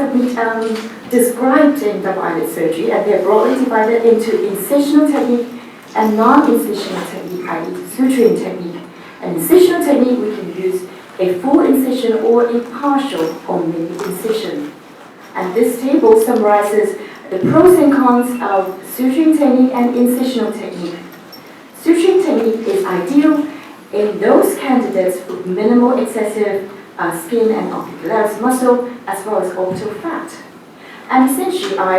have been described in double eyelid surgery, and they're broadly divided into incisional technique and non-incisional technique, i.e. suturing technique. An incisional technique, we can use a full incision or a partial or mini incision. And this table summarizes the pros and cons of suturing technique and incisional technique. Suturing technique is ideal in those candidates with minimal excessive skin and orbicularis muscle, as well as orbital fat. And essentially, I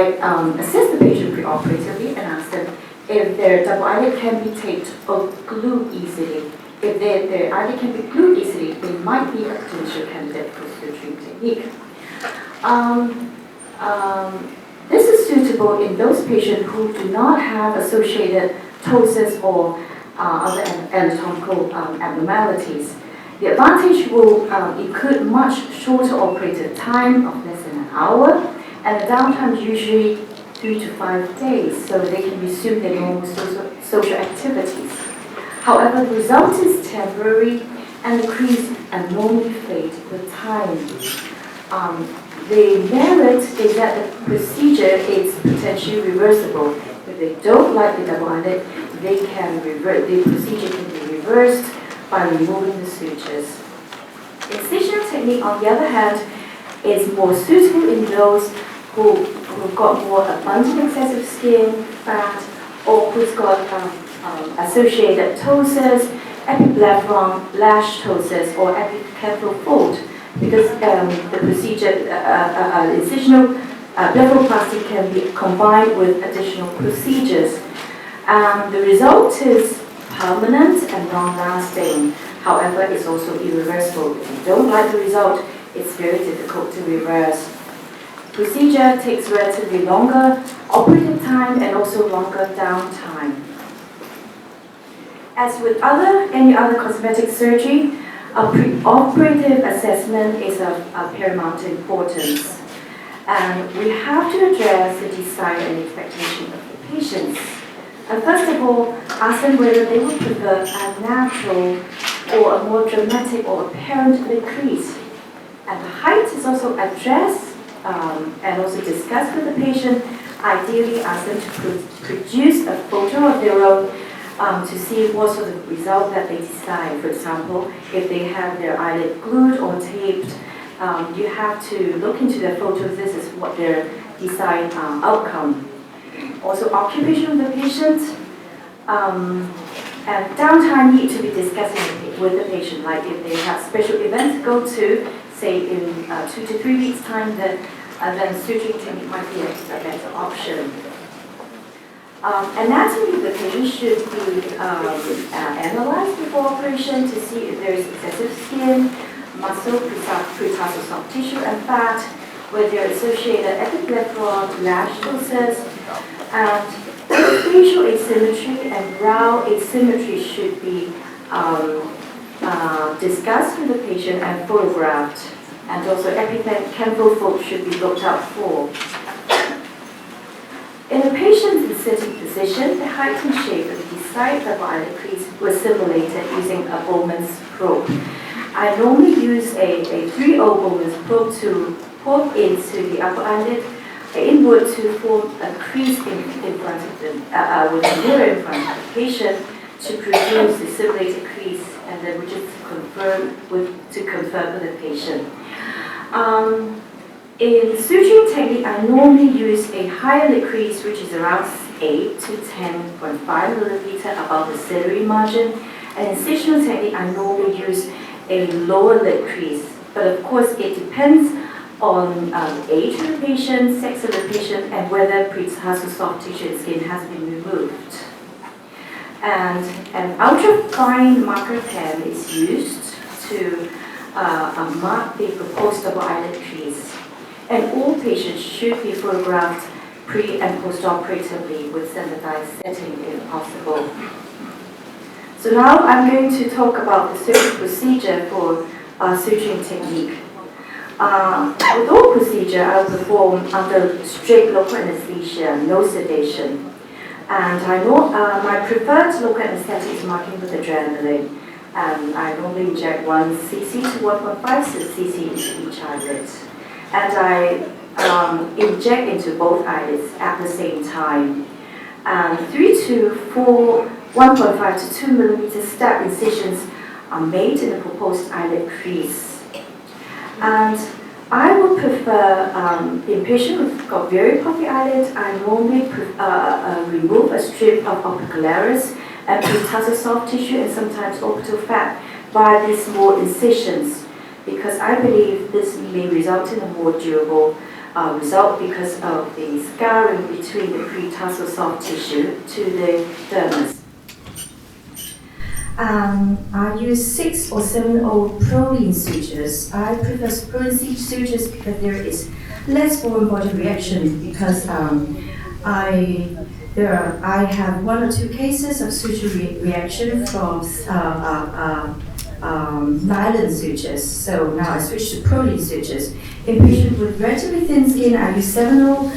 assess the patient preoperatively and ask them if their double eyelid can be taped or glued easily. If their eyelid can be glued easily, they might be a potential candidate for suturing technique. This is suitable in those patients who do not have associated ptosis or other anatomical abnormalities. The advantage will include much shorter operative time of less than an hour, and the downtime is usually 3 to 5 days, so they can resume their normal social activities. However, the result is temporary, and the crease normally fade with time. The merit is that the procedure is potentially reversible. If they don't like the double eyelid, they can revert. The procedure can be reversed by removing the sutures. Incisional technique, on the other hand, is more suitable in those who've got more abundant excessive skin, fat, or who's got associated ptosis, epiblepharon, lash ptosis, or epicanthal fold, because the procedure, incisional blepharoplasty can be combined with additional procedures. The result is permanent and long-lasting. However, it's also irreversible. If you don't like the result, it's very difficult to reverse. Procedure takes relatively longer operative time and also longer downtime. As with any other cosmetic surgery, a preoperative assessment is of paramount importance. And we have to address the desire and expectation of the patients. And first of all, ask them whether they would prefer a natural or a more dramatic or apparent lid crease. And the height is also addressed and also discussed with the patient. Ideally, ask them to produce a photo of their own to see what sort of result that they decide. For example, if they have their eyelid glued or taped, you have to look into their photos. This is what their desired outcome. Also, occupation of the patient and downtime need to be discussed with the patient. Like if they have special events to go to, say in 2 to 3 weeks' time, then suturing technique might be a better option. Anatomy of the patient should be analyzed before operation to see if there is excessive skin, muscle, pretarsal soft tissue, and fat, where there are associated epiblepharon, lash ptosis, and facial asymmetry and brow asymmetry should be discussed with the patient and photographed. And also epicanthal fold should be looked out for. In the patient's inserting position, the height and shape of the desired double eyelid crease was simulated using a Bowman's probe. I normally use a 3/0 Bowman's probe to poke into the upper eyelid inward to form a crease in front of them, with a mirror in front of the patient to produce the simulated crease, and then we just confirm with the patient. In suturing technique, I normally use a higher lid crease, which is around 8 to 10.5 millimeter above the ciliary margin. And in incisional technique, I normally use a lower lid crease. But of course, it depends on the age of the patient, sex of the patient, and whether pretarsal soft tissue and skin has been removed. And an ultrafine marker pen is used to mark the proposed double eyelid crease. And all patients should be photographed pre- and post-operatively with standardized setting if possible. So now I'm going to talk about the surgical procedure for suturing technique. With all procedure, I'll perform under strict local anesthesia, no sedation. And I know my preferred local anesthetic is marking with adrenaline. And I normally inject 1 cc to 1.5 cc into each eyelid. And I inject into both eyelids at the same time. And 3 to 4, 1.5 to 2 millimeter step incisions are made in the proposed eyelid crease. And I would prefer, in patients who've got very puffy eyelids, I normally remove a strip of orbicularis and peritarsal soft tissue and sometimes orbital fat via these small incisions, because I believe this may result in a more durable result because of the scarring between the peritarsal soft tissue to the dermis. I use 6 or 7/0 proline sutures. I prefer proline sutures because there is less foreign body reaction, because I have 1 or 2 cases of suture reaction from nylon sutures. So now I switch to proline sutures. In patients with relatively thin skin, I use 7/0.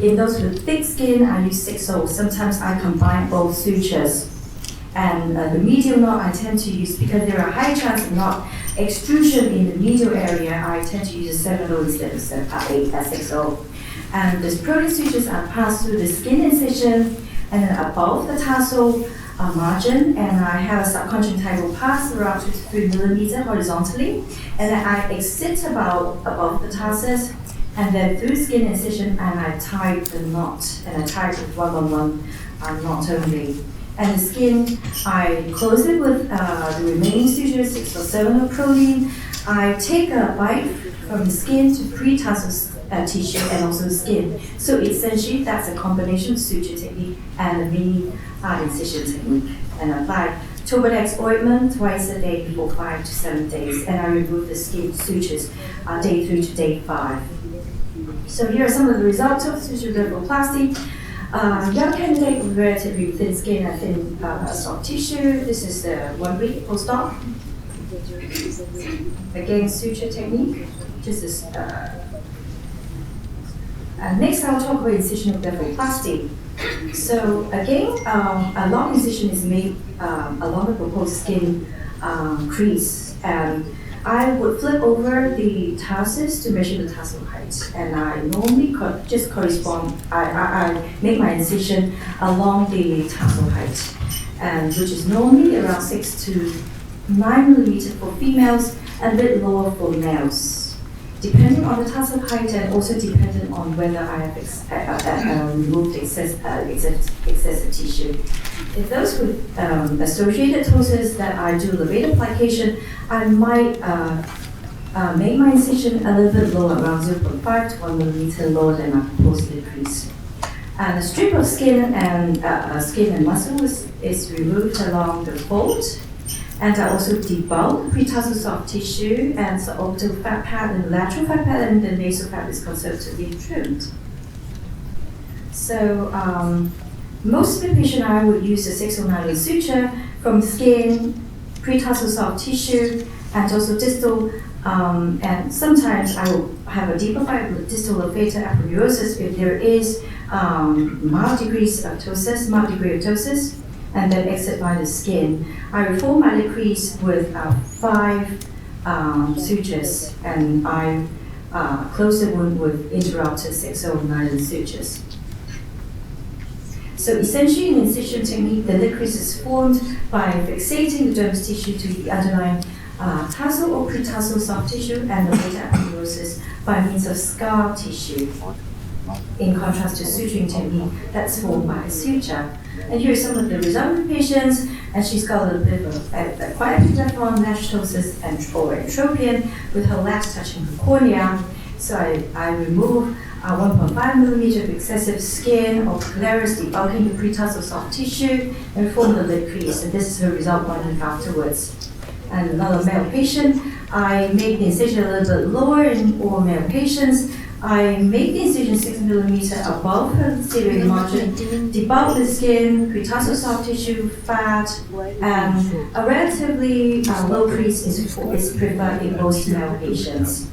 In those with thick skin, I use 6/0. Sometimes I combine both sutures. And the medial knot I tend to use, because there are high chance of knot extrusion in the medial area, I tend to use a 7/0 instead of 6/0. And the proline sutures are passed through the skin incision and then above the tarsal margin, and I have a subconjunctival pass around 2 to 3 millimeter horizontally, and then I exit about above the tarsus, and then through skin incision, and I tie the knot, and I tie it with 1-on-1 knot only. And the skin, I close it with the remaining sutures, 6 or 7 of proline. I take a bite from the skin to pre-tarsal tissue and also the skin. So essentially, that's a combination suture technique and a mini incision technique. And I apply Turbodex ointment twice a day for 5 to 7 days, and I remove the skin sutures day 3 to day 5. So here are some of the results of suture blepharoplasty. Young candidate with relatively thin skin and thin soft tissue. This is the 1 week post-op. Again, suture technique. This is. Next, I'll talk about incision of blepharoplasty. So again, a long incision is made along the proposed skin crease, and I would flip over the tarsus to measure the tarsal height, and I normally just correspond. I make my incision along the tarsal height, and which is normally around 6 to 9 millimeters for females, and a bit lower for males, depending on the tarsal height and also depending on whether I have removed excessive tissue. In those with associated ptosis that I do levator application, I might make my incision a little bit lower, around 0.5 to 1 millimeter lower than my proposed crease. And a strip of skin and muscle is removed along the fold. And I also debulk pretarsal soft tissue and suboptimal fat pad and lateral fat pad, and the nasal fat is conservatively trimmed. So most of the patient I would use a 609 suture from skin, pretarsal soft tissue, and also distal. And sometimes I will have a deeper fiber distal levator aponeurosis if there is mild degree of ptosis, and then exit by the skin. I reform my crease with 5 sutures, and I close the wound with interrupted 609 sutures. So essentially, in incision technique, the lid crease is formed by fixating the dermis tissue to the underlying tarsal or pretarsal soft tissue, and the later aponeurosis by means of scar tissue. In contrast to suturing technique, that's formed by suture. And here are some of the results of the patients, and she's got a little bit of quite a bit of lash ptosis and or entropion with her lash touching the cornea. So I remove 1.5 millimeter of excessive skin or orbicularis, debulking the pretarsal soft tissue, and form the lid crease. And this is her result 1 week afterwards. And another male patient, I make the incision a little bit lower in all male patients. I make the incision 6 millimeter above her posterior margin, debulk the skin, pretarsal soft tissue, fat, and a relatively low crease is preferred in most male patients.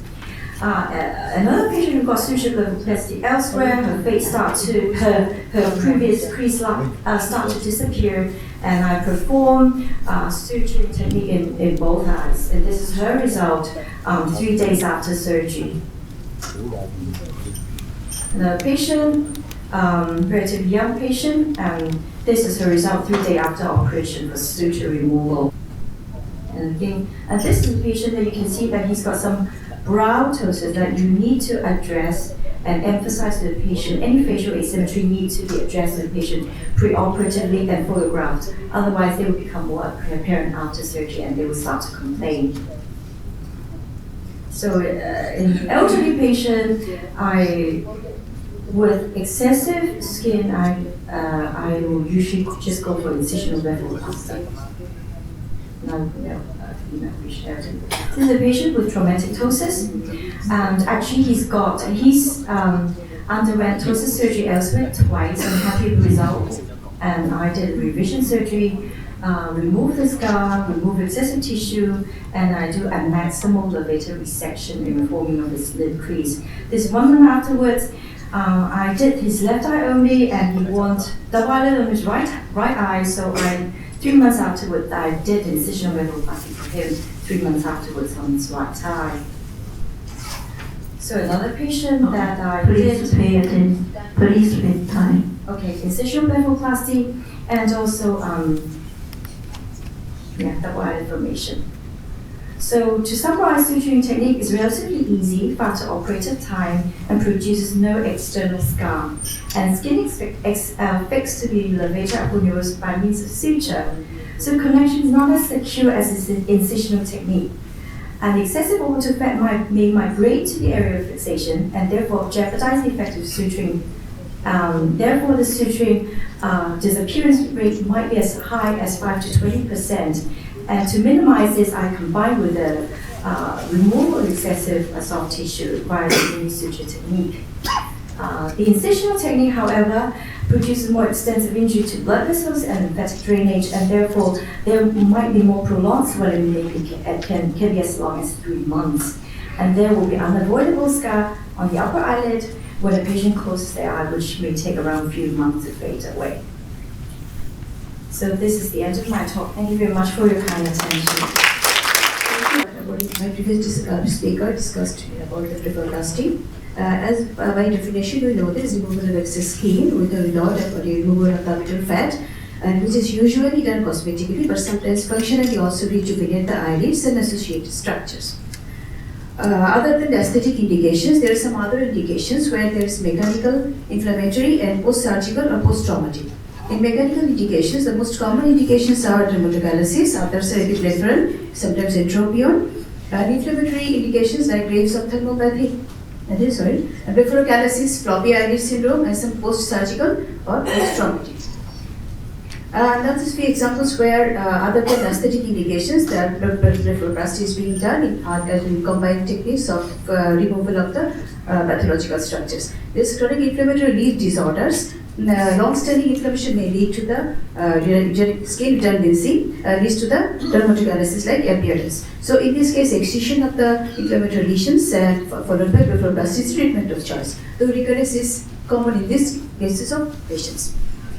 Another patient who got suture blepharoplasty elsewhere, her previous crease start to disappear, and I perform suturing technique in both eyes. And this is her result 3 days after surgery. The patient, relatively young patient, and this is the result 3 days after operation for suture removal. And again, and this is a patient that you can see that he's got some brow ptosis that you need to address and emphasize to the patient. Any facial asymmetry needs to be addressed to the patient preoperatively and photographed. Otherwise, they will become more apparent after surgery and they will start to complain. So in elderly patient, with excessive skin, I will usually just go for incisional blepharoplasty. This is a patient with traumatic ptosis, and actually he's underwent ptosis surgery elsewhere twice. I'm happy with the result, and I did revision surgery, remove the scar, remove excessive tissue, and I do a maximal levator resection in the forming of his lid crease. This 1 month afterwards, I did his left eye only, and he want double eyelid on his right eye. So 3 months afterwards, I did incisional blepharoplasty for him. 3 months afterwards on his right eye. So another patient that I Please did. pay attention. Please pay time. Okay, incisional blepharoplasty, and also double eyelid formation. So to summarize, suturing technique is relatively easy, faster operative time, and produces no external scar. And skin is fixed to the levator aponeuros by means of suture. So connection is not as secure as the incisional technique. And excessive orbital fat may migrate to the area of fixation and therefore jeopardize the effective suturing. Therefore, the suturing disappearance rate might be as high as 5 to 20%. And to minimize this, I combine with the removal of excessive soft tissue via the mini suture technique. The incisional technique, however, produces more extensive injury to blood vessels and lymphatic drainage, and therefore there might be more prolonged swelling, can be as long as 3 months. And there will be unavoidable scar on the upper eyelid when a patient closes their eye, which may take around a few months to fade away. So this is the end of my talk. Thank you very much for your kind attention. My previous speaker discussed about the blepharoplasty. As by definition, we know there is removal of excess skin with or without removal of the orbital fat, and which is usually done cosmetically, but sometimes functionally also rejuvenate the eyelids and associated structures. Other than the aesthetic indications, there are some other indications where there is mechanical, inflammatory, and post-surgical or post-traumatic. In mechanical indications, the most common indications are dermatogalasis, others are epiblepharal, sometimes entropion, and inflammatory indications like Graves' ophthalmopathy, blepharoplasty, floppy eyelid syndrome, and some post-surgical or post-traumatic. Now, these few examples where, other than aesthetic indications, that blepharoplasty is being done in combined techniques of removal of the pathological structures. There's chronic inflammatory leaf disorders. Long-standing inflammation may lead to the skin redundancy, leads to the dermatogalasis like appearance. So in this case, excision of the inflammatory lesions followed by blepharoplasty is treatment of choice. The recurrence is common in these cases of patients.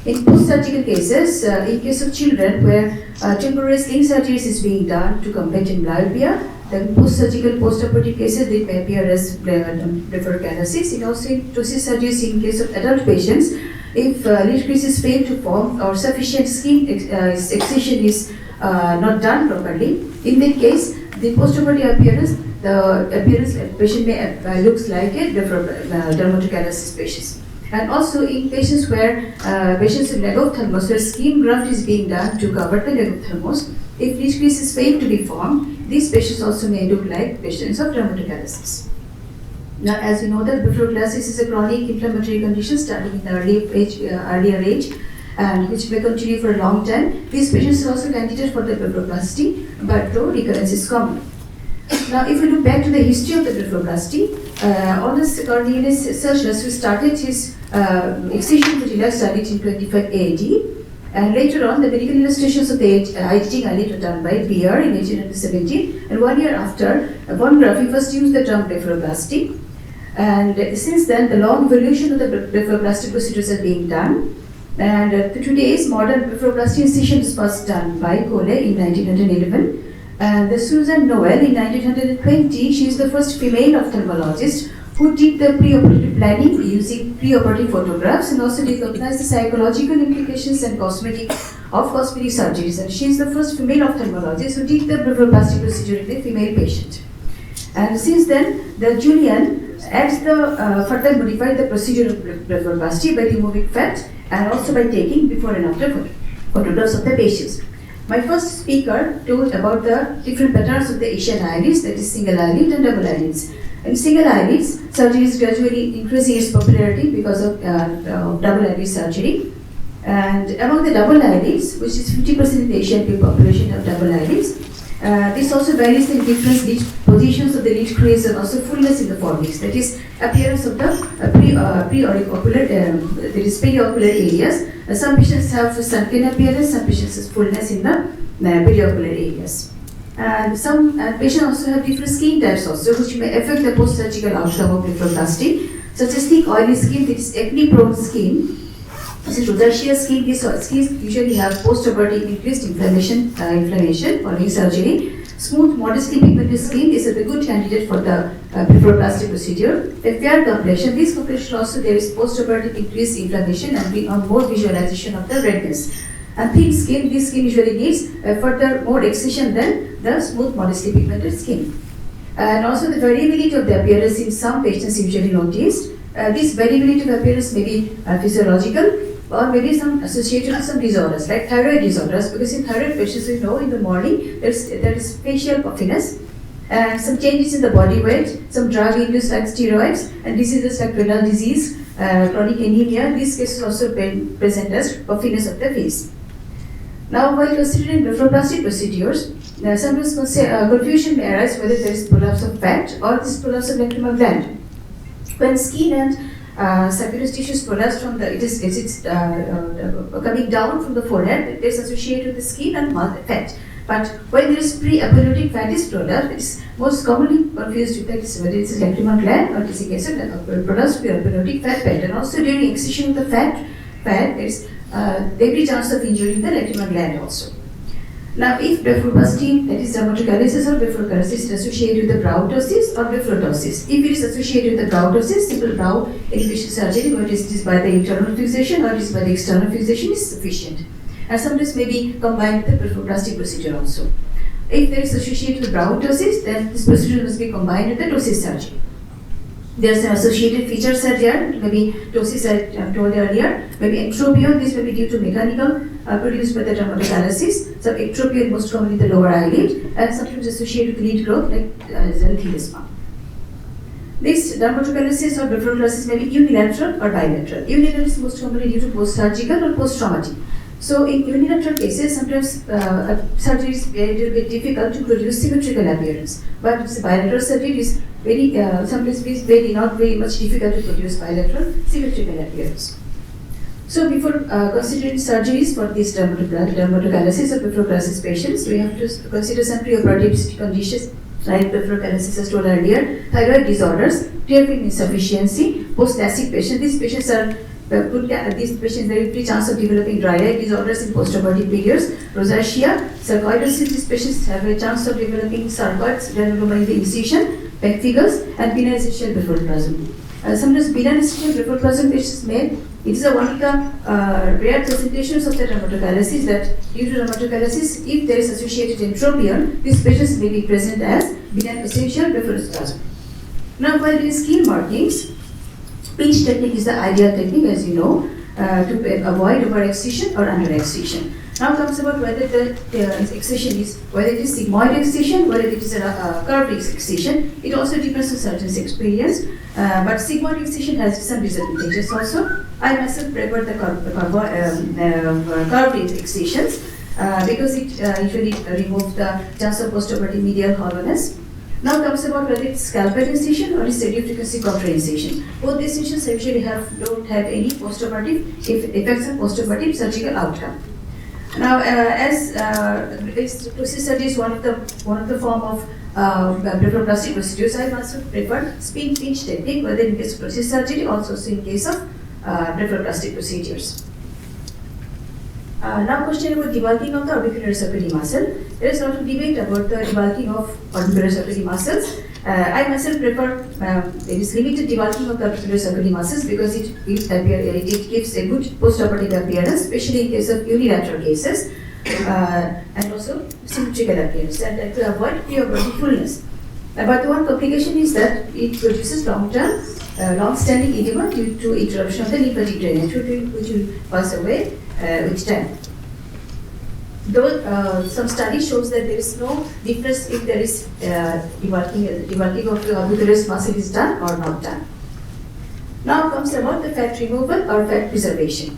In post-surgical cases, in case of children where temporary sling surgeries is being done to combat myopia, then post-surgical, post-operative cases they may appear as blepharoplasty. And also in ptosis surgeries in case of adult patients, if lid creases fail to form or sufficient skin excision is not done properly, in that case, the post-operative appearance, the appearance of the patient may looks like a dermatogalasis patient. And also in patients where patients with legophthalmos, where skin graft is being done to cover the legophthalmos, if lid creases fail to be formed, these patients also may look like patients of dermatogalasis. Now, as you know, that blepharoplasty is a chronic inflammatory condition starting in the earlier age, and which may continue for a long time. These patients are also candidates for the blepharoplasty, but though recurrence is common. Now, if we look back to the history of the blepharoplasty, Honest Cornelius Surgeries, who started his excision patella studied in 25 AD, and later on, the medical illustrations of the editing eyelid were done by Beer in 1817, and 1 year after, von Graffi first used the term blepharoplasty. And since then, the long evolution of the blepharoplastic procedures are being done. And today's modern blepharoplasty incision was first done by Cole in 1911. And Susan Noel in 1920, she is the first female ophthalmologist who did the preoperative planning using preoperative photographs and also recognized the psychological implications and cosmetic surgeries. And she is the first female ophthalmologist who did the blepharoplasty procedure in a female patient. And since then, the Julian adds further modified the procedure of blepharoplasty by removing fat and also by taking before and after photographs of the patients. My first speaker told about the different patterns of the Asian eyelids, that is single eyelid and double eyelids. In single eyelids, surgery is gradually increasing its popularity because of double eyelid surgery. And among the double eyelids, which is 50% of the Asian population have double eyelids, this also varies in different lid positions of the lid crease and also fullness in the fornix. That is appearance of the periocular areas. Some patients have sunken appearance, some patients have fullness in the periocular areas. And some patients also have different skin types also, which may affect the post-surgical outcome of blepharoplasty, such as thick oily skin, that is acne-prone skin. This is rosacea skin. These skins usually have post-operative increased inflammation following surgery. Smooth, modestly pigmented skin is a good candidate for the blepharoplasty procedure. A fair complexion. This complexion also there is post-operative increased inflammation and bring on more visualization of the redness. And thin skin, this skin usually needs further more excision than the smooth, modestly pigmented skin. And also the variability of the appearance in some patients usually noticed. This variability of appearance may be physiological or maybe some associated with some disorders like thyroid disorders, because in thyroid patients we know in the morning there is facial puffiness and some changes in the body weight, some drug induced like steroids and diseases like renal disease, chronic anemia. These cases also present as puffiness of the face. Now, while considering blepharoplasty procedures, sometimes confusion may arise whether there is prolapse of fat or this prolapse of lacrimal gland. When skin and subcutaneous tissues prolapse from coming down from the forehead, it is associated with the skin and fat. But when there is pre-apneutic fat is prolapse, it is most commonly confused with that whether it is lacrimal gland or it is a case of prolapse pre-apneutic fat pattern. Also during excision of the fat there is every chance of injuring the lacrimal gland also. Now, if blepharoplasty, that is dermatocalysis or blepharoplasty, is associated with the brow ptosis or blepharoptosis. If it is associated with the brow ptosis, simple brow elevation surgery, whether it is by the internal fixation or it is by the external fixation, is sufficient. And sometimes may be combined with the blepharoplasty procedure also. If there is associated with brow ptosis, then this procedure must be combined with the ptosis surgery. There is an associated feature set here, maybe ptosis I told earlier, maybe ectropion. This may be due to mechanical produced by the dermatocalysis. Some ectropion most commonly in the lower eyelid and sometimes associated with lid growth like xanthelasma. This dermatocalysis or blepharoplasty may be unilateral or bilateral. Unilateral is most commonly due to post-surgical or post-traumatic. So in unilateral cases, sometimes surgery is a little bit difficult to produce symmetrical appearance. But bilateral surgery is sometimes not very much difficult to produce bilateral symmetrical appearance. So before considering surgeries for these dermatocalysis or blepharoplasty patients, we have to consider some preoperative conditions like blepharoplasty as told earlier, thyroid disorders, creatinine insufficiency, post-LASIK patients. These patients are there is a chance of developing dry eye disorders in post-operative periods. Rosacea, sarcoidosis, these patients have a chance of developing sarcoids, granuloma in the incision, pemphigus, and benign essential blepharoplasm. Sometimes benign essential blepharoplasm patients it is one of the rare presentations of the dermatocalysis that due to dermatocalysis, if there is associated entropion, these patients may be present as benign essential blepharoplasm. Now, while in skin markings, pinch technique is the ideal technique, as you know, to avoid over-excision or under-excision. Now comes about whether the excision is, whether it is sigmoid excision, whether it is a curved excision. It also depends on surgeon's experience, but sigmoid excision has some disadvantages also. I myself prefer the curved excisions because it usually removes the chance of postoperative medial hollowness. Now comes about whether it's scalpel incision or it's radiofrequency contour incision. Both the incisions usually don't have any postoperative effects on postoperative surgical outcome. Now, as ptosis surgery is one of the form of blepharoplasty procedures, I also prefer spin pinch technique, whether in case of ptosis surgery, also in case of blepharoplasty procedures. Now, question about debulking of the orbicular muscle. There is a lot of debate about the debulking of orbicular muscles. I myself prefer there is limited debulking of the ocular circular muscles because it gives a good post-operative appearance, especially in case of unilateral cases, and also symmetrical appearance, and to avoid preoperative fullness. But the one complication is that it produces long-standing edema due to interruption of the lymphatic drainage, which will pass away with time. Though some study shows that there is no difference if there is debulking of the orbicularis muscle is done or not done. Now comes about the fat removal or fat preservation.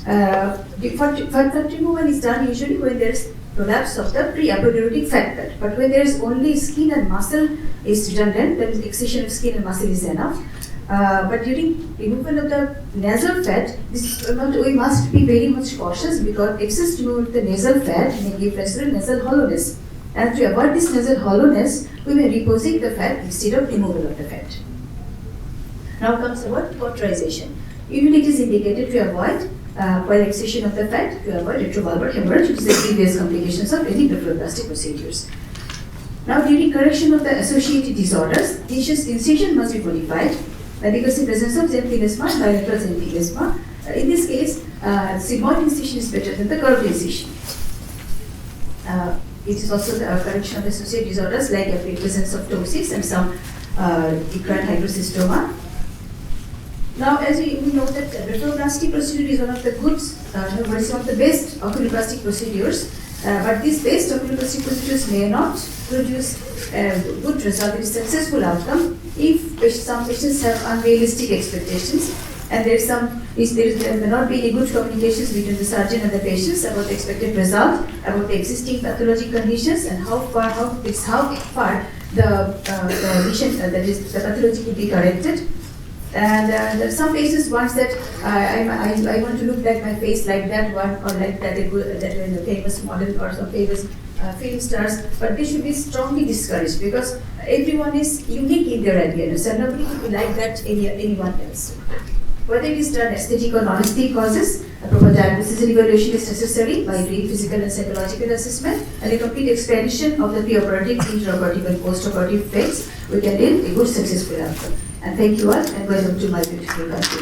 Fat removal is done usually when there is prolapse of the pre-aponeurotic fat bed. But when there is only skin and muscle is redundant, then excision of skin and muscle is enough. But during removal of the nasal fat, we must be very much cautious because excess removal of the nasal fat may give rise to nasal hollowness. And to avoid this nasal hollowness, we may reposite the fat instead of removal of the fat. Now comes about cauterization. Usually it is indicated to avoid while excision of the fat, to avoid retrovalvular hemorrhage, which is the previous complications of any blepharoplastic procedures. Now during correction of the associated disorders, incision must be modified because in presence of xanthelasma, bilateral xanthelasma. In this case, sigmoid incision is better than the curved incision. It is also the correction of associated disorders like the presence of ptosis and some eccrine hygrosystoma. Now, as we know that blepharoplasty procedure is one of the one of the best oculoplastic procedures, but these best oculoplastic procedures may not produce good result, a successful outcome if some patients have unrealistic expectations, and there may not be any good communications between the surgeon and the patients about the expected result, about the existing pathologic conditions, and how far the lesion, that is the pathology, could be corrected. And some patients want that I want to look like my face like that one, or like that famous model or some famous film stars, but they should be strongly discouraged because everyone is unique in their appearance and nobody could be like that anyone else. Whether it is done aesthetic or non-aesthetic causes, a proper diagnosis and evaluation is necessary by doing physical and psychological assessment, and a complete explanation of the preoperative, intraoperative and postoperative phase, we can lead a good successful outcome. And thank you all, and welcome to my beautiful country.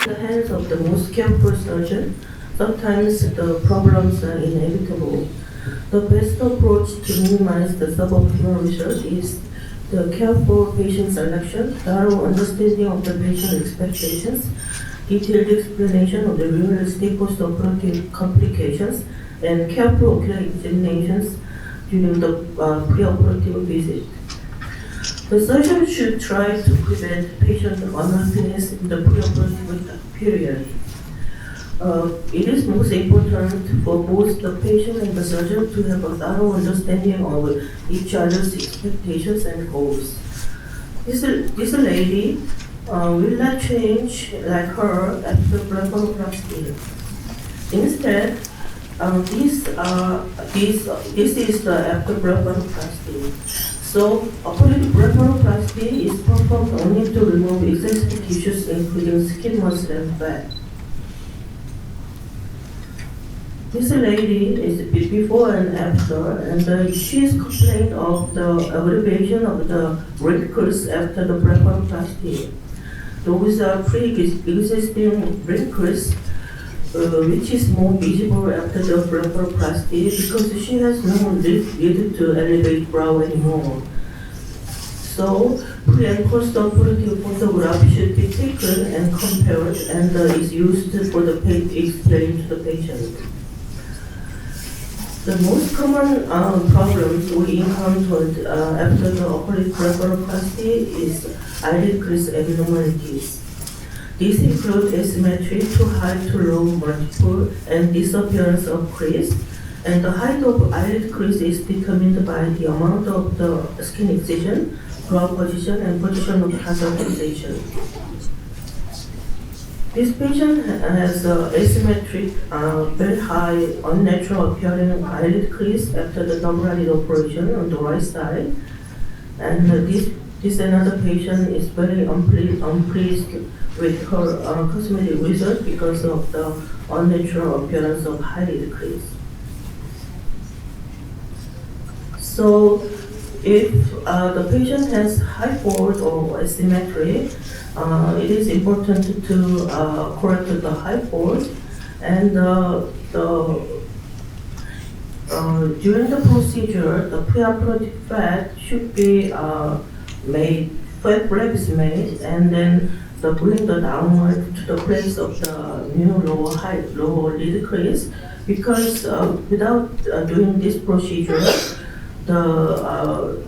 In the hands of the most careful surgeon, sometimes the problems are inevitable. The best approach to minimize the suboptimal result is the careful patient selection, thorough understanding of the patient expectations, detailed explanation of the realistic post-operative complications, and careful ocular examinations during the preoperative visit. The surgeon should try to prevent patient unhappiness in the preoperative period. It is most important for both the patient and the surgeon to have a thorough understanding of each other's expectations and goals. This lady will not change like her after blepharoplasty. Instead, this is the after blepharoplasty. So, operative blepharoplasty is performed only to remove excessive tissues including skin, muscle, and fat. This lady is before and after, and she is complaining of the aggravation of the wrinkles after the blepharoplasty. Those are pre-existing wrinkles, which is more visible after the blepharoplasty because she has no need to elevate brow anymore. So, pre and post-operative photograph should be taken and compared, and is used for the explain to the patient. The most common problems we encountered after the operative blepharoplasty is eyelid crease abnormalities. These include asymmetry, too high, too low, multiple, and disappearance of crease. And the height of eyelid crease is determined by the amount of the skin excision, brow position, and position of hazard fixation. This patient has asymmetric, very high, unnatural appearing eyelid crease after the double eyelid operation on the right side. And this another patient is very unpleased with her cosmetic result because of the unnatural appearance of eyelid crease. So, if the patient has high fold or asymmetry, it is important to correct the high fold, and during the procedure, the preoperative fat should be made, fat flap is made, and then bring the downward to the place of the new lower lid crease, because without doing this procedure, the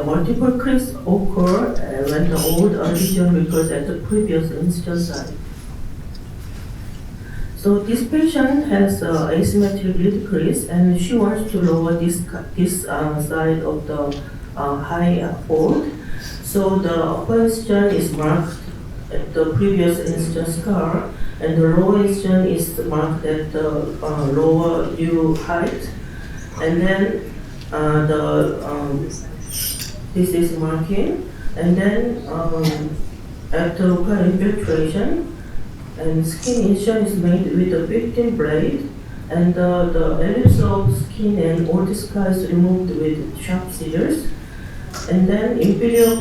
multiple crease occur when the old lesion recurs at the previous incision site. So this patient has asymmetric lid crease, and she wants to lower this side of the high fold. So the upper incision is marked at the previous incision scar, and the lower incision is marked at the lower new height. And then this is marking, and then after local infiltration, and skin incision is made with a 15 blade, and the ellipse of skin and all the scar is removed with sharp scissors. And then inferior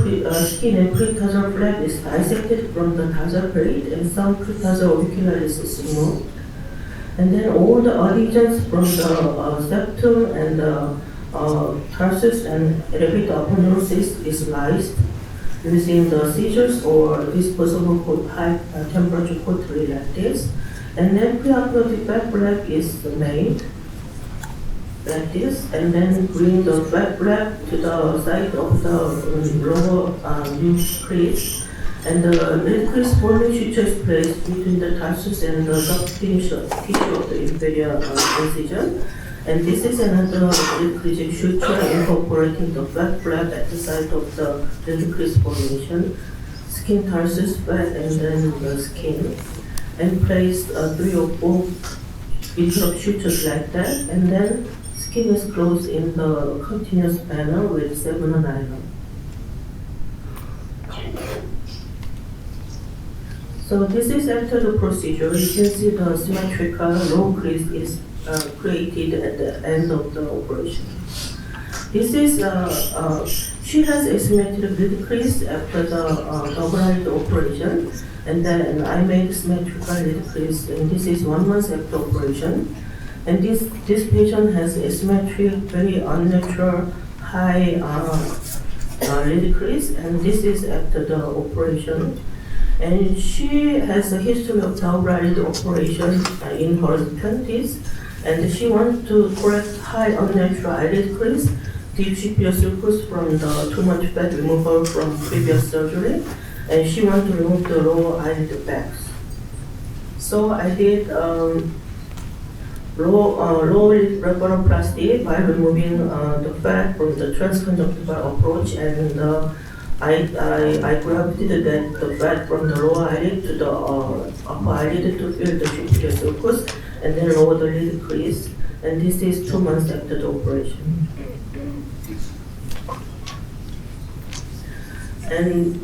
skin and pretarsal flap is dissected from the tarsal plate, and some pretarsal auricularis is removed. And then all the adhesions from the septum and the tarsus and elevator aponeurosis is sliced using the scissors or disposable high temperature cautery like this. And then preoperative fat flap is made like this, and then bring the fat flap to the side of the lower new crease. And the lid crease forming suture is placed between the tarsus and the subfinished tissue of the inferior incision. And this is another lid crease suture incorporating the flat flap at the side of the lid crease formation, skin tarsus fat, and then the skin. And place 3 or 4 bits of sutures like that, and then skin is closed in the continuous manner with 7 nylon. So this is after the procedure. You can see the symmetrical low crease is created at the end of the operation. This is, she has asymmetric lid crease after the double-eyelid operation, and then I made symmetrical lid crease, and this is 1 month after operation. And this patient has asymmetric, very unnatural, high lid crease, and this is after the operation. And she has a history of double-eyelid operation in her 20s, and she wants to correct high unnatural eyelid crease, deep superior sulcus from the too much fat removal from previous surgery, and she wants to remove the lower eyelid bags. So I did lower lid blepharoplasty by removing the fat from the transconjunctival approach, and I gravitated the fat from the lower eyelid to the upper eyelid to fill the superior sulcus, and then lower the lid crease. And this is 2 months after the operation. And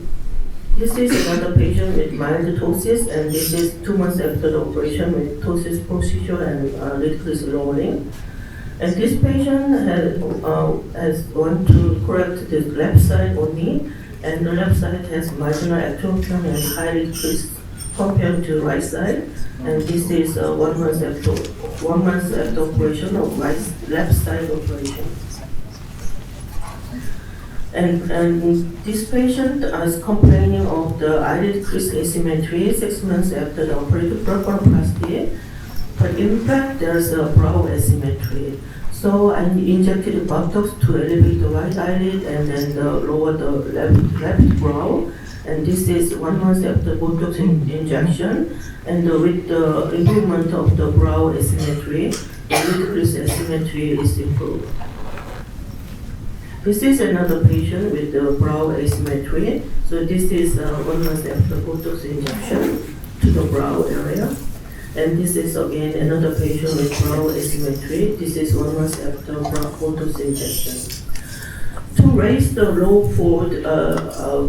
this is another patient with mild ptosis, and this is 2 months after the operation with ptosis procedure and lid crease lowering. And this patient has want to correct the left side only, and the left side has marginal atrophium and high lid crease compared to right side. And this is 1 month after operation of left side operation. And this patient is complaining of the eyelid crease asymmetry 6 months after the operative blepharoplasty, but in fact there's a brow asymmetry. So I injected Botox to elevate the right eyelid and then lower the left brow. And this is 1 month after Botox injection, and with the improvement of the brow asymmetry, the lid crease asymmetry is improved. This is another patient with the brow asymmetry. So this is 1 month after Botox injection to the brow area. And this is again another patient with brow asymmetry. This is 1 month after Botox injection. To raise the low fold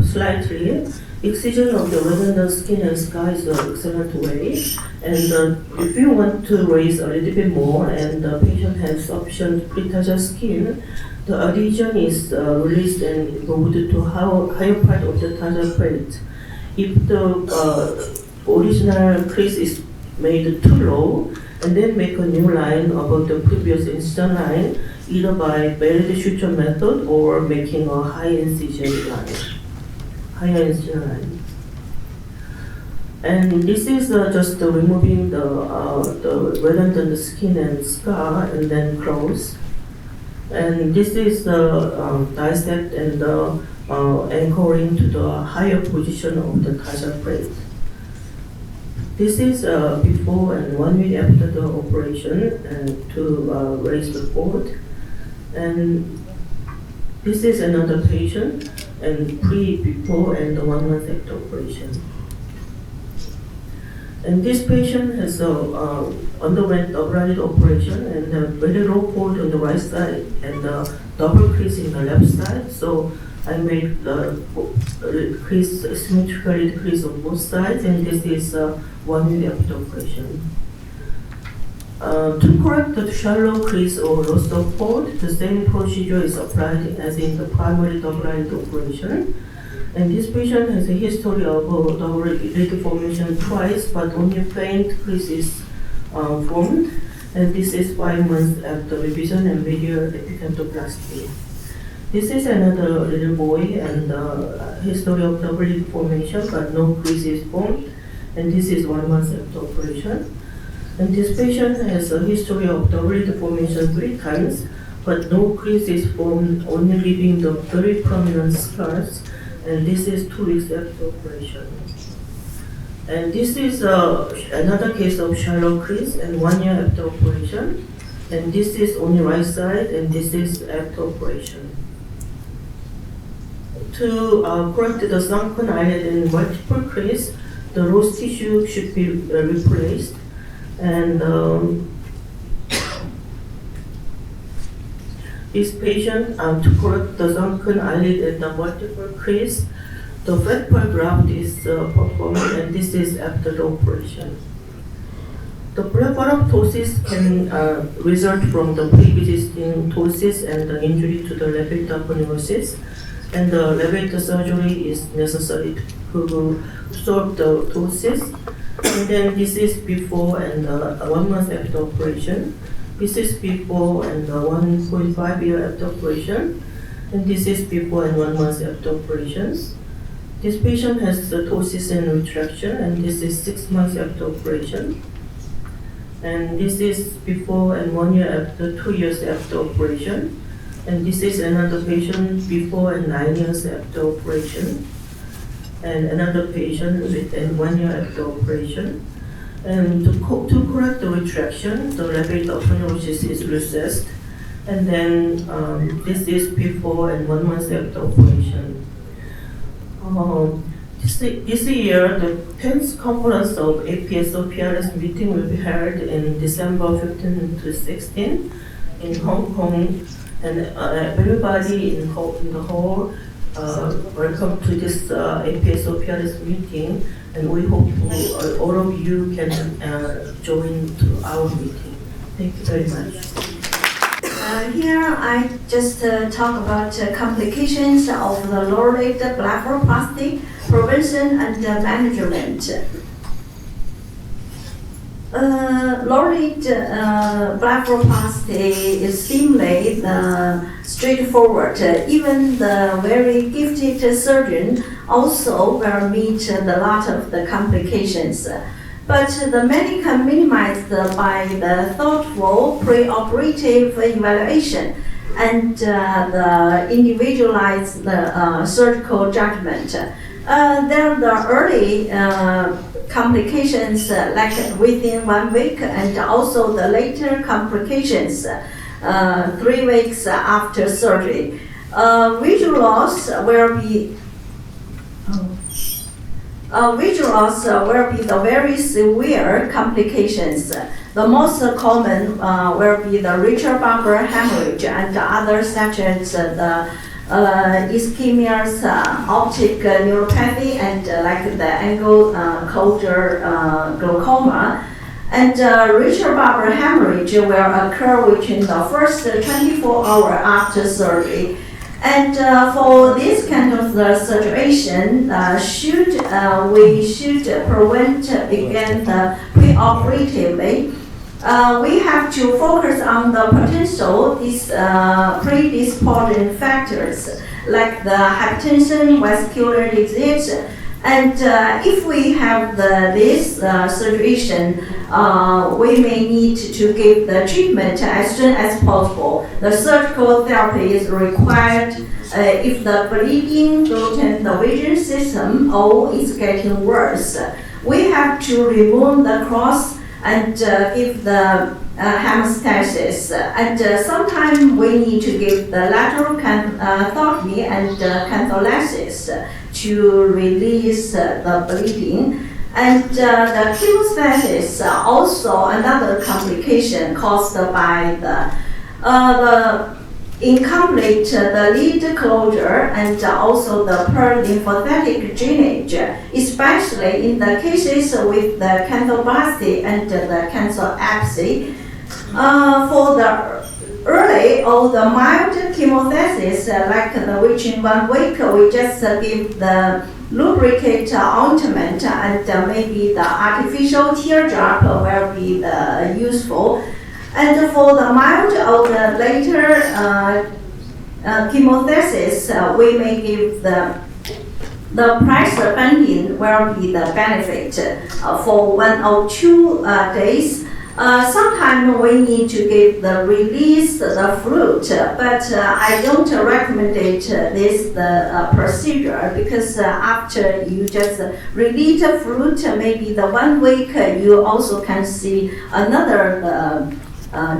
slightly, excision of the redundant skin and scar is an excellent way. And if you want to raise a little bit more and the patient has sufficient pre-tarsus skin, the adhesion is released and moved to higher part of the tarsal plate. If the original crease is made too low, and then make a new line above the previous incision line, either by valid suture method or making a higher incision line. And this is just removing the redundant skin and scar and then close. And this is the dissect and anchoring to the higher position of the tarsal plate. This is before and 1 week after the operation and to raise the fold. And this is another patient and before and 1 month after operation. And this patient has underwent double-eyelid operation and a very low fold on the right side and double crease in the left side. So I made the crease symmetrically decrease on both sides, and this is 1 week after operation. To correct the shallow crease or loss of fold, the same procedure is applied as in the primary double-eyelid operation. And this patient has a history of double-eyelid formation twice, but only faint crease is formed. And this is 5 months after revision and medial epicantoplasty. This is another little boy and history of double-eyelid formation, but no crease is formed. And this is 1 month after operation. And this patient has a history of double-eyelid formation 3 times, but no crease is formed, only leaving the very prominent scars. And this is 2 weeks after operation. And this is another case of shallow crease and 1 year after operation. And this is only right side, and this is after operation. To correct the sunken eyelid and multiple crease, the loose tissue should be replaced. And this patient, to correct the sunken eyelid and the multiple crease, the fat part graft is performed, and this is after the operation. The blepharoptosis can result from the pre-existing ptosis and the injury to the levator aponeurosis, and the levator surgery is necessary to solve the ptosis. And then this is before and 1 month after operation. This is before and 1.5 year after operation. And this is before and 1 month after operations. This patient has the ptosis and retraction, and this is 6 months after operation. And this is before and 1 year after, 2 years after operation. And this is another patient before and 9 years after operation. And another patient within 1 year after operation. And to correct the retraction, the levator aponeurosis is recessed. And then this is before and 1 month after operation. This year, the 10th conference of APAO PRS meeting will be held in December 15 to 16 in Hong Kong. And everybody in the hall, welcome to this APAO PRS meeting, and we hope all of you can join to our meeting. Thank you very much. Here I just talk about complications of the lower-lid blepharoplasty, prevention and management. Lower-lid blepharoplasty is seemingly straightforward. Even the very gifted surgeon also will meet a lot of the complications. But the many can minimized by the thoughtful preoperative evaluation and the individualized surgical judgment. There are the early complications like within 1 week, and also the later complications 3 weeks after surgery. Visual loss will be the very severe complications. The most common will be the Richard Barber hemorrhage and others such as the ischemias, optic neuropathy, and like the angle closure glaucoma. And retrobulbar hemorrhage will occur within the first 24 hours after surgery. And for this kind of the situation, we should prevent begin preoperatively. We have to focus on the potential predisposing factors like the hypertension, vascular disease, and if we have this situation, we may need to give the treatment as soon as possible. The surgical therapy is required if the bleeding through the vision system or is getting worse. We have to remove the cross and give the hemostasis. And sometimes we need to give the lateral thoracotomy and cantholasis to release the bleeding. And the chemostasis also another complication caused by the incomplete the lid closure and also the lymphatic drainage, especially in the cases with the canthoplasty and the canthoplasty. For the early or the mild chemostasis, like within 1 week, we just give the lubricate ointment and maybe the artificial teardrop will be useful. And for the mild or the later chemostasis, we may give the pressure bending will be the benefit for 1 or 2 days. Sometimes we need to give the release the fluid, but I don't recommend this procedure because after you just release the fluid, maybe the 1 week you also can see another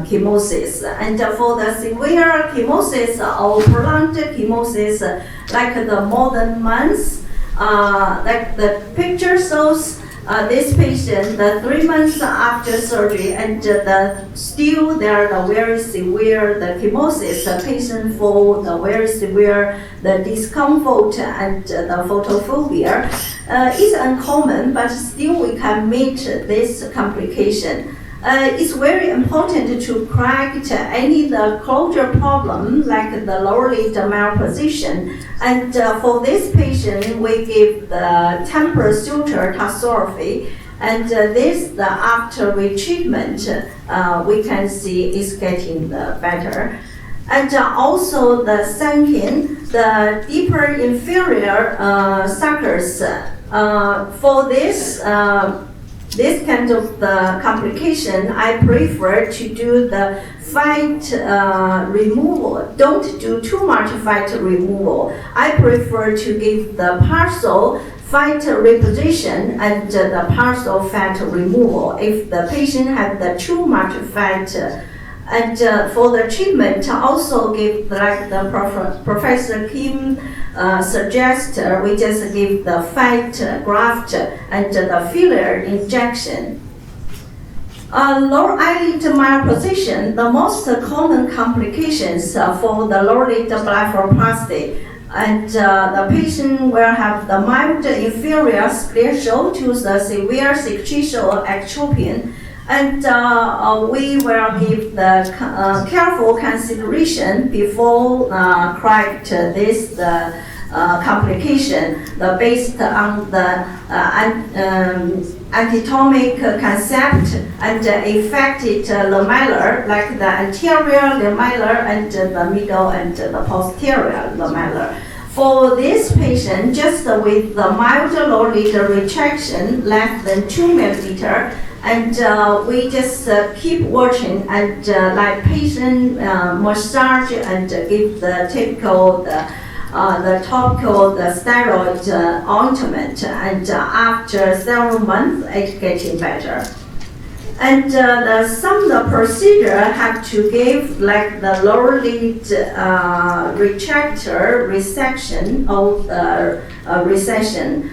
chemosis. And for the severe chemosis or prolonged chemosis, like the more than months, like the picture shows. This patient, the 3 months after surgery, and still there the very severe the chemosis. The patient for the very severe the discomfort and the photophobia is uncommon, but still we can meet this complication. It's very important to correct any the closure problem like the lower lid malposition. And for this patient, we give the temporal suture tarsography. And this after retreatment, we can see is getting the better. And also the sunken, the deeper inferior suckers. For this kind of the complication, I prefer to do the fat removal. Don't do too much fat removal. I prefer to give the partial fat reposition and the partial fat removal if the patient has the too much fat. And for the treatment, also give like the Professor Kim suggests, we just give the fat graft and the filler injection. Lower eyelid malposition, the most common complications for the lower lid blepharoplasty. And the patient will have the mild inferior scleral to the severe cicatricial ectropia. And we will give the careful consideration before correct this complication based on the anatomic concept and affected lamellar, like the anterior lamellar and the middle and the posterior lamellar. For this patient, just with the mild lower lid retraction less than 2 millimeters, and we just keep watching and like patient massage and give the typical the topical the steroid ointment, and after several months it's getting better. And some procedure have to give like the lower lid retractor resection or recession.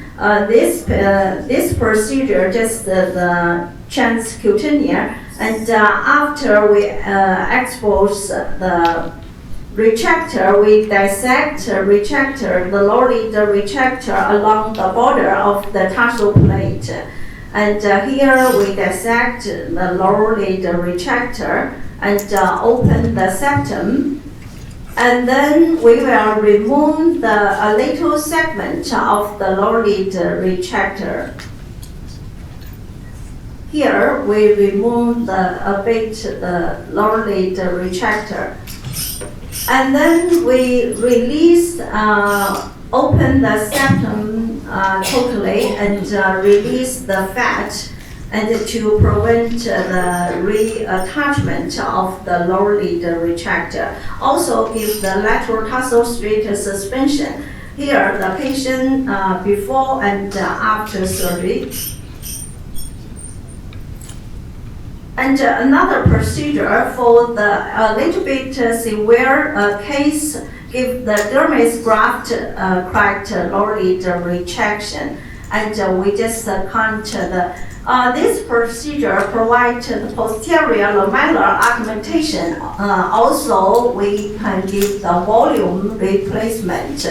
This procedure just the transcutaneous, and after we expose retractor, we dissect retractor, the lower lid retractor along the border of the tarsal plate. And here we dissect the lower lid retractor and open the septum. And then we will remove a little segment of the lower lid retractor. Here we remove a bit the lower lid retractor. And then we release, open the septum totally and release the fat, and to prevent the reattachment of the lower lid retractor. Also give the lateral tarsal straight suspension. Here the patient before and after surgery. And another procedure for the little bit severe case, give the dermis graft cracked lower lid retraction, and we just count the. This procedure provides the posterior lamellar augmentation. Also, we can give the volume replacement.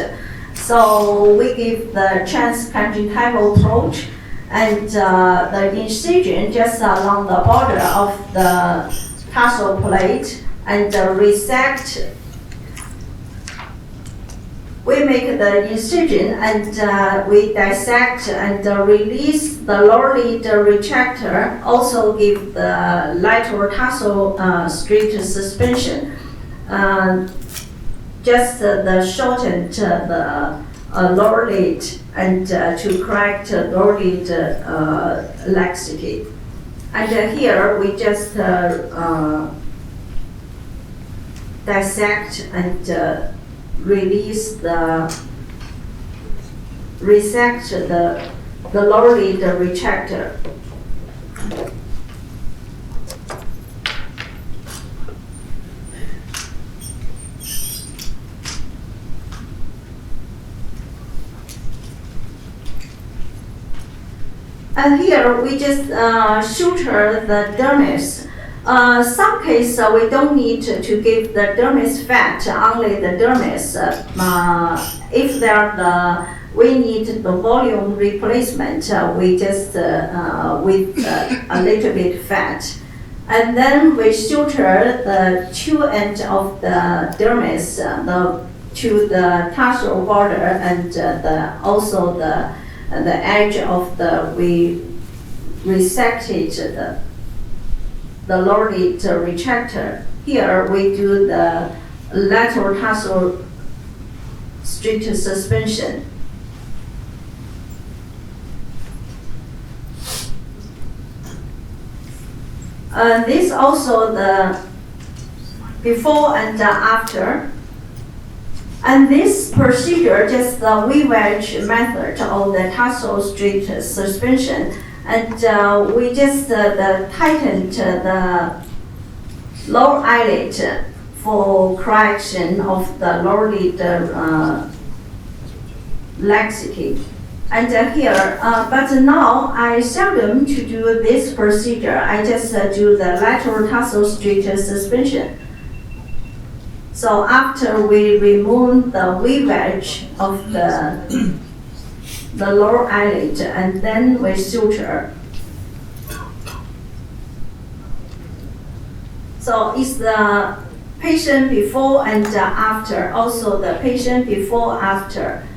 So we give the transconjunctival approach. And the incision just along the border of the tarsal plate, and resect. We make the incision and we dissect and release the lower lid retractor. Also give the lateral tarsal straight suspension. Just the shortened the lower lid and to correct lower lid laxity. And here we just dissect and release resect the lower lid retractor. And here we just suture the dermis. Some cases we don't need to give the dermis fat, only the dermis. If we need the volume replacement, we just with a little bit fat. And then we suture the two ends of the dermis to the tarsal border, and also the edge of we resected the lower lid retractor. Here we do the lateral tarsal straight suspension. This also the before and after. And this procedure, just the V-wedge method of the tarsal straight suspension, and we just tightened the lower eyelid for correction of the lower lid laxity. And here, but now I seldom to do this procedure. I just do the lateral tarsal straight suspension. So after we remove the V-wedge of the lower eyelid, and then we suture. So it's the patient before and after, also the patient before after.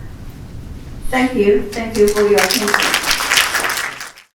Thank you for your attention.